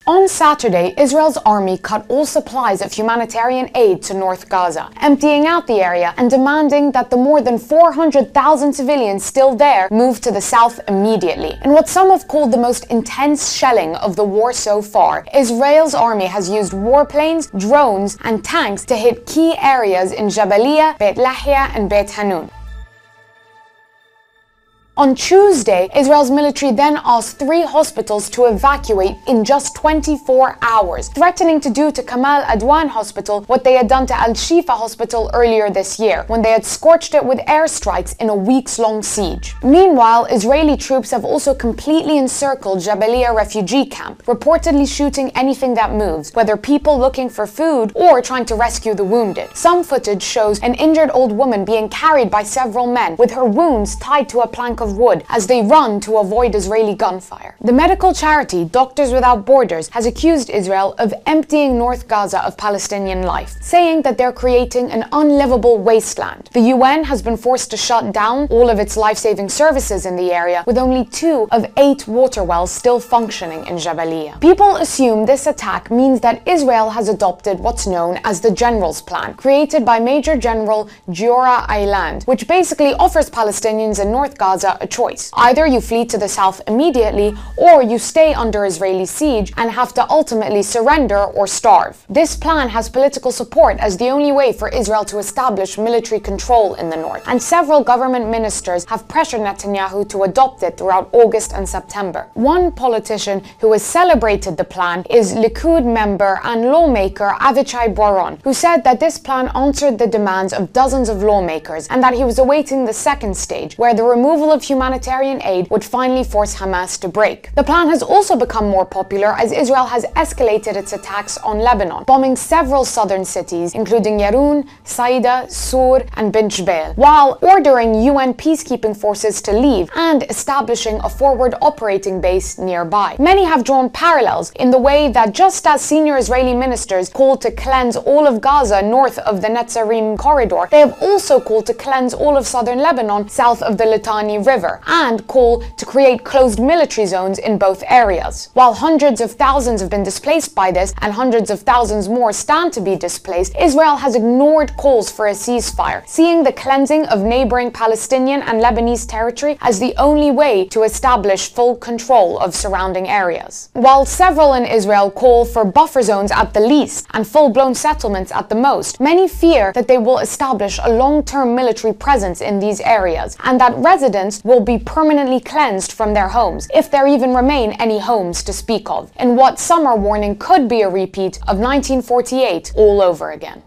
On Saturday, Israel's army cut all supplies of humanitarian aid to North Gaza, emptying out the area and demanding that the more than 400,000 civilians still there move to the south immediately. In what some have called the most intense shelling of the war so far, Israel's army has used warplanes, drones, and tanks to hit key areas in Jabalia, Beit Lahia, and Beit Hanun. On Tuesday, Israel's military then asked 3 hospitals to evacuate in just 24 hours, threatening to do to Kamal Adwan Hospital what they had done to Al-Shifa Hospital earlier this year, when they had scorched it with airstrikes in a weeks-long siege. Meanwhile, Israeli troops have also completely encircled Jabalia refugee camp, reportedly shooting anything that moves, whether people looking for food or trying to rescue the wounded. Some footage shows an injured old woman being carried by several men, with her wounds tied to a plank of wood as they run to avoid Israeli gunfire. The medical charity Doctors Without Borders has accused Israel of emptying North Gaza of Palestinian life, saying that they're creating an unlivable wasteland. The UN has been forced to shut down all of its life-saving services in the area, with only 2 of 8 water wells still functioning in Jabalia. People assume this attack means that Israel has adopted what's known as the General's Plan, created by Major General Giora Ayland, which basically offers Palestinians in North Gaza a choice. Either you flee to the south immediately, or you stay under Israeli siege and have to ultimately surrender or starve. This plan has political support as the only way for Israel to establish military control in the north, and several government ministers have pressured Netanyahu to adopt it throughout August and September. One politician who has celebrated the plan is Likud member and lawmaker Avichai Boron, who said that this plan answered the demands of dozens of lawmakers and that he was awaiting the second stage, where the removal of humanitarian aid would finally force Hamas to break. The plan has also become more popular as Israel has escalated its attacks on Lebanon, bombing several southern cities, including Yarun, Saida, Sur, and Bin Jbeil, while ordering UN peacekeeping forces to leave and establishing a forward operating base nearby. Many have drawn parallels in the way that just as senior Israeli ministers called to cleanse all of Gaza north of the Netzarim corridor, they have also called to cleanse all of southern Lebanon south of the Litani River, and call to create closed military zones in both areas. While hundreds of thousands have been displaced by this and hundreds of thousands more stand to be displaced, Israel has ignored calls for a ceasefire, seeing the cleansing of neighboring Palestinian and Lebanese territory as the only way to establish full control of surrounding areas. While several in Israel call for buffer zones at the least and full-blown settlements at the most, many fear that they will establish a long-term military presence in these areas and that residents will be permanently cleansed from their homes, if there even remain any homes to speak of, in what some are warning could be a repeat of 1948 all over again.